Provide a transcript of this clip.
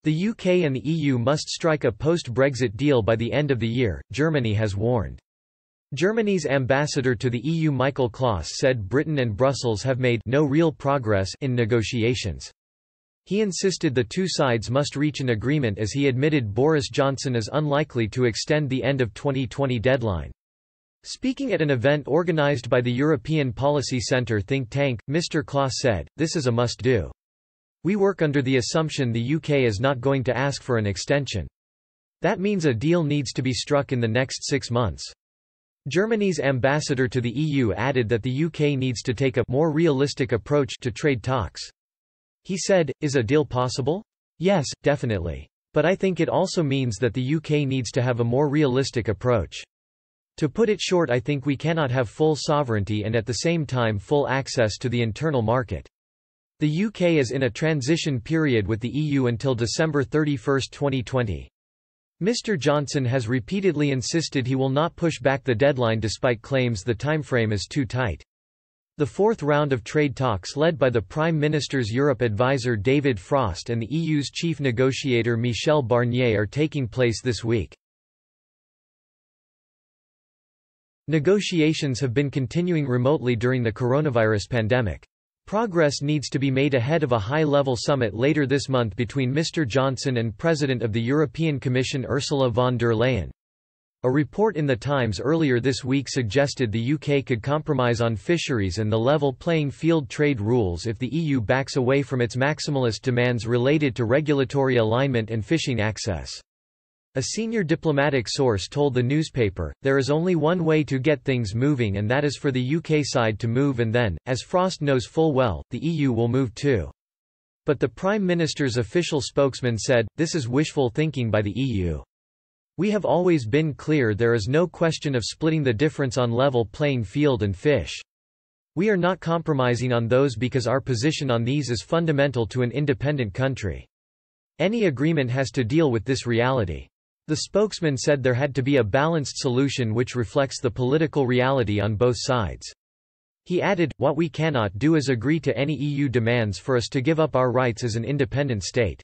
The UK and the EU must strike a post-Brexit deal by the end of the year, Germany has warned. Germany's ambassador to the EU Michael Klaas said Britain and Brussels have made no real progress in negotiations. He insisted the two sides must reach an agreement as he admitted Boris Johnson is unlikely to extend the end of 2020 deadline. Speaking at an event organised by the European Policy Centre think tank, Mr. Klaas said, "This is a must-do. We work under the assumption the UK is not going to ask for an extension. That means a deal needs to be struck in the next 6 months." Germany's ambassador to the EU added that the UK needs to take a more realistic approach to trade talks. He said, "Is a deal possible? Yes, definitely. But I think it also means that the UK needs to have a more realistic approach. To put it short, I think we cannot have full sovereignty and at the same time full access to the internal market. The UK is in a transition period with the EU until December 31, 2020. Mr. Johnson has repeatedly insisted he will not push back the deadline despite claims the timeframe is too tight. The fourth round of trade talks led by the Prime Minister's Europe advisor David Frost and the EU's chief negotiator Michel Barnier are taking place this week. Negotiations have been continuing remotely during the coronavirus pandemic. Progress needs to be made ahead of a high-level summit later this month between Mr. Johnson and President of the European Commission Ursula von der Leyen. A report in The Times earlier this week suggested the UK could compromise on fisheries and the level playing field trade rules if the EU backs away from its maximalist demands related to regulatory alignment and fishing access. A senior diplomatic source told the newspaper, "There is only one way to get things moving and that is for the UK side to move and then, as Frost knows full well, the EU will move too." But the Prime Minister's official spokesman said, "This is wishful thinking by the EU. We have always been clear there is no question of splitting the difference on level playing field and fish. We are not compromising on those because our position on these is fundamental to an independent country. Any agreement has to deal with this reality." The spokesman said there had to be a balanced solution which reflects the political reality on both sides. He added, "What we cannot do is agree to any EU demands for us to give up our rights as an independent state.